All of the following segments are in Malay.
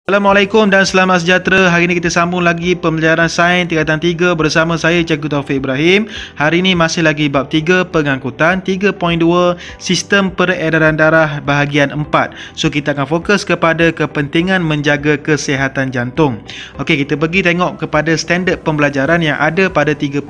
Assalamualaikum dan selamat sejahtera. Hari ini kita sambung lagi pembelajaran Sains tingkatan 3 bersama saya Cikgu Taufik Ibrahim. Hari ini masih lagi bab 3 pengangkutan 3.2 sistem peredaran darah bahagian 4. So kita akan fokus kepada kepentingan menjaga kesihatan jantung. Okey, kita pergi tengok kepada standard pembelajaran yang ada pada 3.2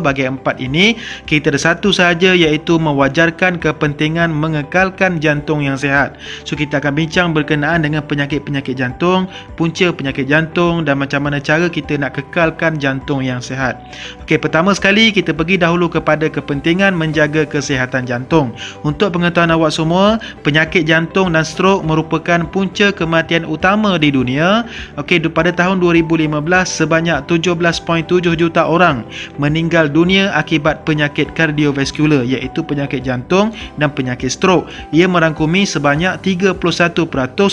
bahagian 4 ini. Kita ada satu sahaja, iaitu mewajarkan kepentingan mengekalkan jantung yang sihat. So kita akan bincang berkenaan dengan penyakit-penyakit jantung, punca penyakit jantung dan macam mana cara kita nak kekalkan jantung yang sihat. Okey, pertama sekali kita pergi dahulu kepada kepentingan menjaga kesihatan jantung. Untuk pengetahuan awak semua, penyakit jantung dan strok merupakan punca kematian utama di dunia. Okey, pada tahun 2015 sebanyak 17.7 juta orang meninggal dunia akibat penyakit kardiovaskular, iaitu penyakit jantung dan penyakit strok. Ia merangkumi sebanyak 31%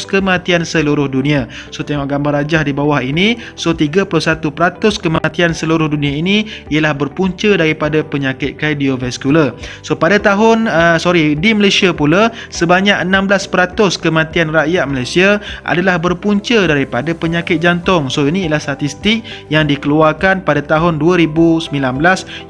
kematian seluruh dunia. So tengok gambar rajah di bawah ini. So 31% kematian seluruh dunia ini ialah berpunca daripada penyakit kardiovaskular. So pada tahun di Malaysia pula, sebanyak 16% kematian rakyat Malaysia adalah berpunca daripada penyakit jantung. So ini ialah statistik yang dikeluarkan pada tahun 2019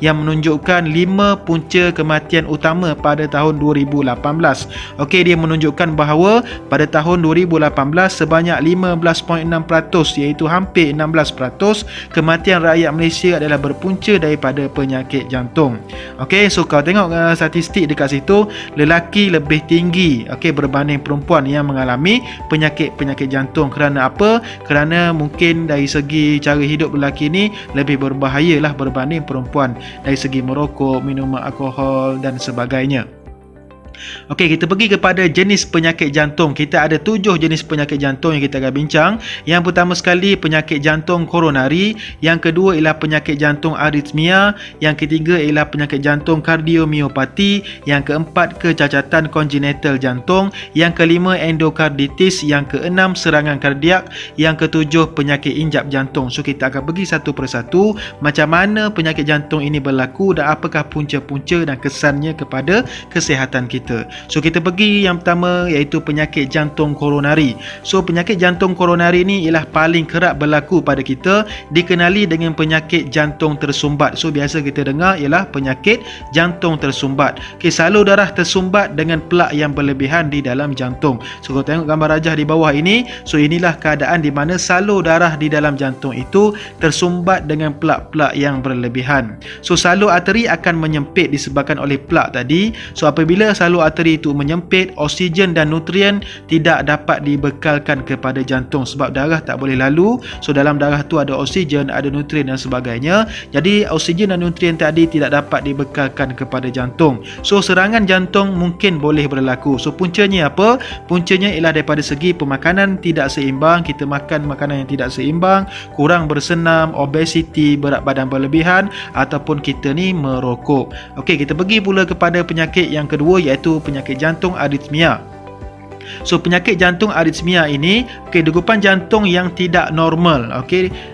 yang menunjukkan 5 punca kematian utama pada tahun 2018. Okey, dia menunjukkan bahawa pada tahun 2018 sebanyak 15.6%, iaitu hampir 16% kematian rakyat Malaysia adalah berpunca daripada penyakit jantung. Okey, so kalau tengok statistik dekat situ, lelaki lebih tinggi berbanding perempuan yang mengalami penyakit-penyakit jantung. Kerana apa? Kerana mungkin dari segi cara hidup lelaki ni lebih berbahayalah berbanding perempuan dari segi merokok, minum alkohol dan sebagainya. Okey, kita pergi kepada jenis penyakit jantung. Kita ada 7 jenis penyakit jantung yang kita akan bincang. Yang pertama sekali, penyakit jantung koronari. Yang kedua ialah penyakit jantung aritmia. Yang ketiga ialah penyakit jantung kardiomiopati. Yang keempat, kecacatan kongenital jantung. Yang kelima, endokarditis. Yang keenam, serangan kardiak. Yang ketujuh, penyakit injap jantung. So kita akan pergi satu persatu macam mana penyakit jantung ini berlaku dan apakah punca-punca dan kesannya kepada kesihatan kita. So kita pergi yang pertama, iaitu penyakit jantung koronari. So penyakit jantung koronari ni ialah paling kerap berlaku pada kita, dikenali dengan penyakit jantung tersumbat. So biasa kita dengar ialah penyakit jantung tersumbat. Okay, salur darah tersumbat dengan plak yang berlebihan di dalam jantung. So kalau tengok gambar rajah di bawah ini, so inilah keadaan di mana salur darah di dalam jantung itu tersumbat dengan plak-plak yang berlebihan. So salur arteri akan menyempit disebabkan oleh plak tadi. So apabila salur arteri itu menyempit, oksigen dan nutrien tidak dapat dibekalkan kepada jantung sebab darah tak boleh lalu. So dalam darah tu ada oksigen, ada nutrien dan sebagainya. Jadi oksigen dan nutrien tadi tidak dapat dibekalkan kepada jantung. So serangan jantung mungkin boleh berlaku. So puncanya apa? Puncanya ialah daripada segi pemakanan tidak seimbang. Kita makan makanan yang tidak seimbang, kurang bersenam, obesiti, berat badan berlebihan, ataupun kita ni merokok. Okey, kita pergi pula kepada penyakit yang kedua, iaitu penyakit jantung aritmia. So penyakit jantung aritmia ini, degupan jantung yang tidak normal.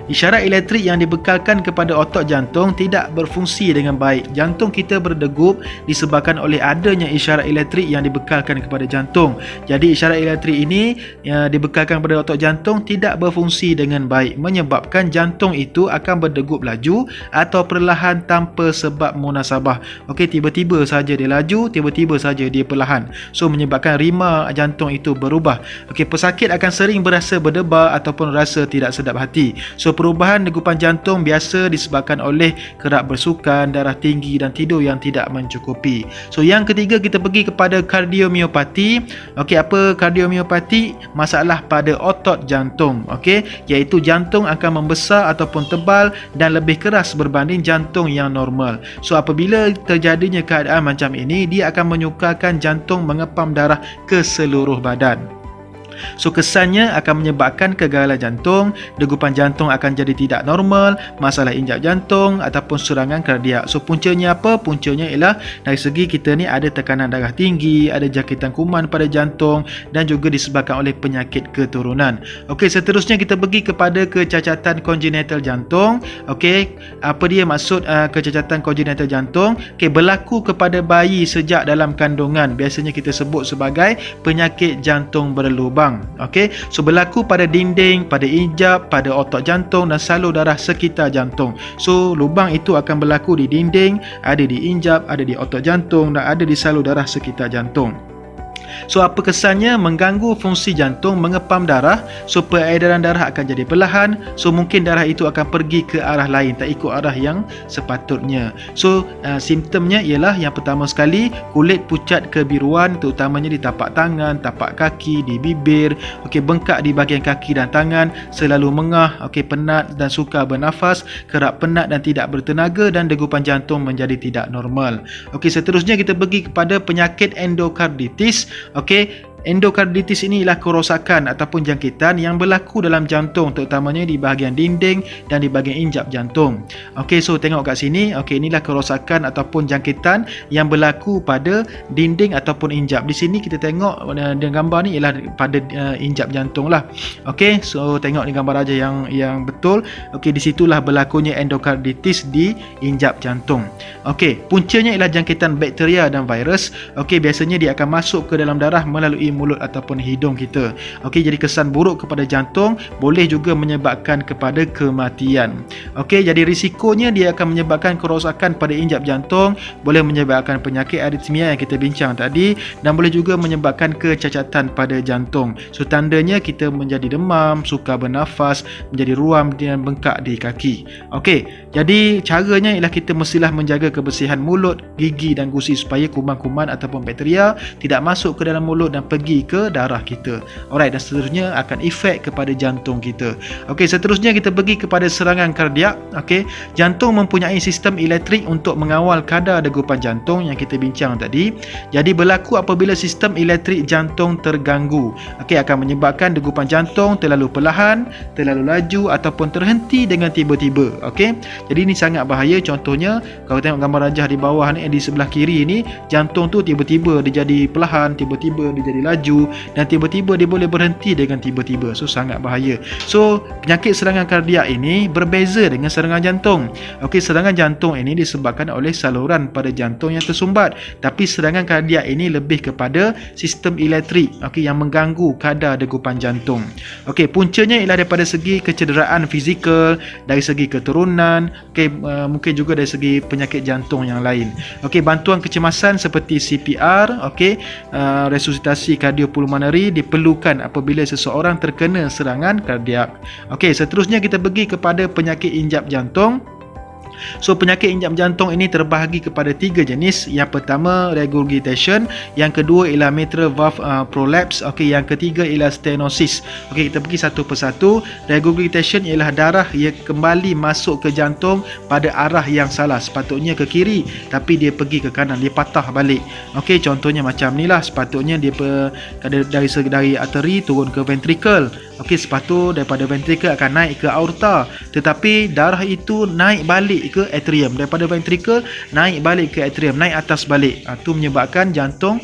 Isyarat elektrik yang dibekalkan kepada otot jantung tidak berfungsi dengan baik. Jantung kita berdegup disebabkan oleh adanya isyarat elektrik yang dibekalkan kepada jantung. Jadi isyarat elektrik ini yang dibekalkan kepada otot jantung tidak berfungsi dengan baik, menyebabkan jantung itu akan berdegup laju atau perlahan tanpa sebab munasabah. Tiba-tiba saja dia laju, tiba-tiba saja dia perlahan. So menyebabkan rima jantung itu berubah. Pesakit akan sering berasa berdebar ataupun rasa tidak sedap hati. So perubahan degupan jantung biasa disebabkan oleh kerap bersukan, darah tinggi dan tidur yang tidak mencukupi. So yang ketiga, kita pergi kepada kardiomiopati. Apa kardiomiopati? Masalah pada otot jantung. Iaitu jantung akan membesar ataupun tebal dan lebih keras berbanding jantung yang normal. So apabila terjadinya keadaan macam ini, dia akan menyukarkan jantung mengepam darah ke seluruh badan. So kesannya akan menyebabkan kegagalan jantung, degupan jantung akan jadi tidak normal, masalah injap jantung ataupun serangan kardiak. So puncanya apa? Puncanya ialah dari segi kita ni ada tekanan darah tinggi, ada jangkitan kuman pada jantung dan juga disebabkan oleh penyakit keturunan. Okey, seterusnya kita pergi kepada kecacatan kongenital jantung. Okey, apa dia maksud kecacatan kongenital jantung? Okey, berlaku kepada bayi sejak dalam kandungan. Biasanya kita sebut sebagai penyakit jantung berlubang. lubang. Okey, so berlaku pada dinding, pada injap, pada otot jantung dan salur darah sekitar jantung. So lubang itu akan berlaku di dinding, ada di injap, ada di otot jantung dan ada di salur darah sekitar jantung. So apa kesannya? Mengganggu fungsi jantung, mengepam darah. So peredaran darah akan jadi perlahan. So mungkin darah itu akan pergi ke arah lain, tak ikut arah yang sepatutnya. So simptomnya ialah yang pertama sekali, kulit pucat kebiruan, terutamanya di tapak tangan, tapak kaki, di bibir, okey, bengkak di bahagian kaki dan tangan, selalu mengah, okey, penat dan sukar bernafas, kerap penat dan tidak bertenaga, dan degupan jantung menjadi tidak normal. Okey, seterusnya kita pergi kepada penyakit endokarditis. Okey, endokarditis ini ialah kerosakan ataupun jangkitan yang berlaku dalam jantung, terutamanya di bahagian dinding dan di bahagian injap jantung. Okey, so tengok kat sini. Okey, inilah kerosakan ataupun jangkitan yang berlaku pada dinding ataupun injap. Di sini kita tengok dengan gambar ni ialah pada injap jantung lah. Okey, so tengok ni gambar aja yang betul. Okey, di situlah berlakunya endokarditis di injap jantung. Okey, puncanya ialah jangkitan bakteria dan virus. Okey, biasanya dia akan masuk ke dalam darah melalui mulut ataupun hidung kita. Okey, jadi kesan buruk kepada jantung, boleh juga menyebabkan kepada kematian. Okey, jadi risikonya dia akan menyebabkan kerosakan pada injap jantung, boleh menyebabkan penyakit aritmia yang kita bincang tadi, dan boleh juga menyebabkan kecacatan pada jantung. So tandanya kita menjadi demam, sukar bernafas, menjadi ruam dan bengkak di kaki. Okey, jadi caranya ialah kita mestilah menjaga kebersihan mulut, gigi dan gusi supaya kuman-kuman ataupun bakteria tidak masuk ke dalam mulut dan pergi ke darah kita. Alright, dan seterusnya akan efek kepada jantung kita. Okey, seterusnya kita pergi kepada serangan kardiak. Okey, jantung mempunyai sistem elektrik untuk mengawal kadar degupan jantung yang kita bincang tadi. Jadi berlaku apabila sistem elektrik jantung terganggu. Okey, akan menyebabkan degupan jantung terlalu perlahan, terlalu laju ataupun terhenti dengan tiba-tiba. Okey, jadi ini sangat bahaya. Contohnya, kalau tengok gambar rajah di bawah ni, di sebelah kiri ni, jantung tu tiba-tiba dia jadi perlahan, tiba-tiba dia jadi laju, dan tiba-tiba dia boleh berhenti dengan tiba-tiba. So sangat bahaya. So penyakit serangan kardiak ini berbeza dengan serangan jantung. Okey, serangan jantung ini disebabkan oleh saluran pada jantung yang tersumbat, tapi serangan kardiak ini lebih kepada sistem elektrik, okey, yang mengganggu kadar degupan jantung. Okey, puncanya ialah daripada segi kecederaan fizikal, dari segi keturunan, okey, mungkin juga dari segi penyakit jantung yang lain. Okey, bantuan kecemasan seperti CPR, okey, resusitasi kardiopulmonari diperlukan apabila seseorang terkena serangan kardiak. Okey, seterusnya kita pergi kepada penyakit injap jantung. So penyakit injap jantung ini terbahagi kepada 3 jenis. Yang pertama regurgitation, yang kedua ialah mitral valve prolapse, okey, yang ketiga ialah stenosis. Okey, kita pergi satu persatu. Regurgitation ialah darah yang kembali masuk ke jantung pada arah yang salah, sepatutnya ke kiri tapi dia pergi ke kanan, dia patah balik. Okey, contohnya macam ni lah, sepatutnya dia dari arteri turun ke ventricle. Okey, sepatutnya daripada ventricle akan naik ke aorta, tetapi darah itu naik balik ke atrium, daripada ventricle naik balik ke atrium, naik atas balik. Itu menyebabkan jantung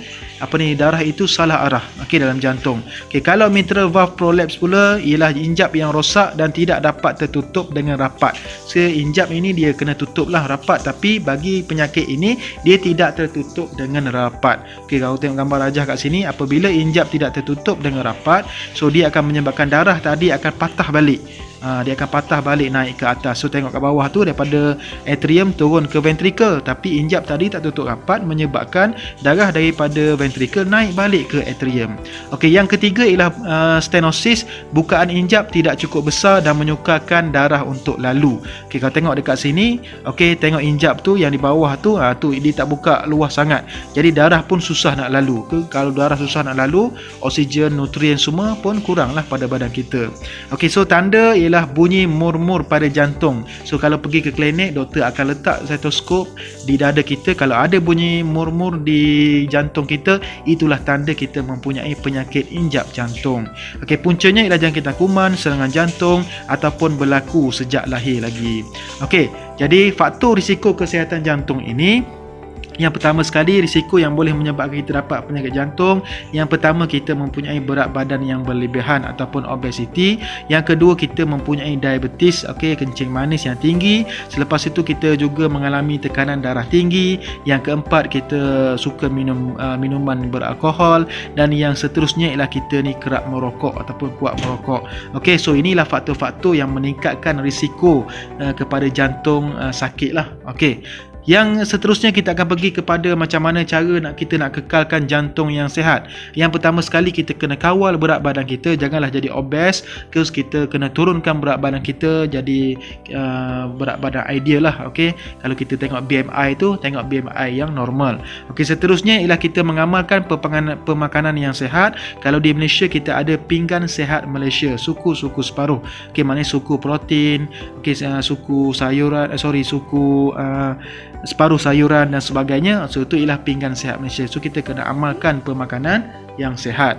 darah itu salah arah, okey, dalam jantung. Okey, kalau mitral valve prolapse pula ialah injap yang rosak dan tidak dapat tertutup dengan rapat. Injap ini dia kena tutuplah rapat, tapi bagi penyakit ini dia tidak tertutup dengan rapat. Okey, kalau tengok gambar rajah kat sini, apabila injap tidak tertutup dengan rapat, so dia akan menyebabkan darah tadi akan patah balik. Dia akan patah balik naik ke atas. So tengok kat bawah tu, daripada atrium turun ke ventricle, tapi injap tadi tak tutup rapat, menyebabkan darah daripada ventricle naik balik ke atrium. Okey, yang ketiga ialah stenosis. Bukaan injap tidak cukup besar dan menyukarkan darah untuk lalu. Okey, kalau tengok dekat sini, okey, tengok injap tu yang di bawah tu, tu dia tak buka luas sangat, jadi darah pun susah nak lalu. Kalau darah susah nak lalu, oksigen, nutrien semua pun kuranglah pada badan kita. Okey, so tanda ialah bunyi murmur pada jantung. So kalau pergi ke klinik, doktor akan letak stetoskop di dada kita. Kalau ada bunyi murmur di jantung kita, itulah tanda kita mempunyai penyakit injap jantung. Okey, puncanya ialah jangkitan kuman, serangan jantung ataupun berlaku sejak lahir lagi. Okey, jadi faktor risiko kesihatan jantung ini Yang pertama sekali, risiko yang boleh menyebabkan kita dapat penyakit jantung. Yang pertama, kita mempunyai berat badan yang berlebihan ataupun obesiti. Yang kedua, kita mempunyai diabetes, kencing manis yang tinggi. Selepas itu kita juga mengalami tekanan darah tinggi. Yang keempat, kita suka minum minuman beralkohol. Dan yang seterusnya ialah kita ni kerap merokok ataupun kuat merokok. So inilah faktor-faktor yang meningkatkan risiko kepada jantung sakit lah. Yang seterusnya kita akan pergi kepada macam mana cara kita nak kekalkan jantung yang sihat. Yang pertama sekali, kita kena kawal berat badan kita, janganlah jadi obes. Terus kita kena turunkan berat badan kita jadi berat badan ideal lah. Kalau kita tengok BMI tu, tengok BMI yang normal. Seterusnya ialah kita mengamalkan pemakanan yang sihat. Kalau di Malaysia kita ada pinggan sihat Malaysia, suku-suku separuh. Maknanya suku protein, suku sayuran, suku separuh sayuran dan sebagainya. So itu ialah pinggan sihat Malaysia. So kita kena amalkan pemakanan yang sihat.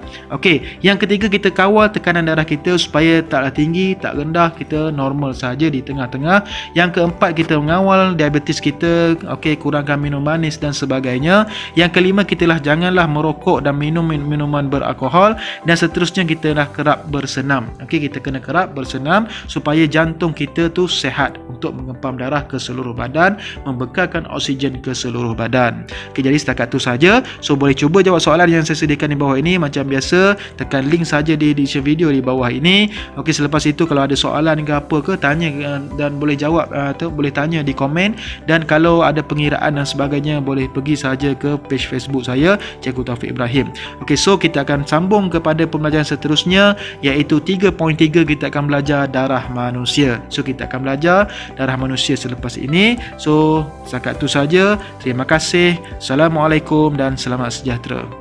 Yang ketiga, kita kawal tekanan darah kita supaya taklah tinggi, tak rendah, kita normal saja di tengah-tengah. Yang keempat, kita mengawal diabetes kita, kurangkan minum manis dan sebagainya. Yang kelima, kita janganlah merokok dan minum minuman beralkohol. Dan seterusnya, kita kerap bersenam. Kita kena kerap bersenam supaya jantung kita tu sihat untuk mengempam darah ke seluruh badan, membekalkan oksigen ke seluruh badan. Jadi setakat tu saja. So boleh cuba jawab soalan yang saya sediakan di bawah ini. Macam biasa, tekan link saja di description video di bawah ini. Selepas itu kalau ada soalan ke apa ke, tanya dan boleh jawab atau boleh tanya di komen. Dan kalau ada pengiraan dan sebagainya, boleh pergi saja ke page Facebook saya, Cikgu Taufik Ibrahim. So kita akan sambung kepada pembelajaran seterusnya, iaitu 3.3 kita akan belajar darah manusia. So kita akan belajar darah manusia selepas ini. So setakat itu saja. Terima kasih. Assalamualaikum dan selamat sejahtera.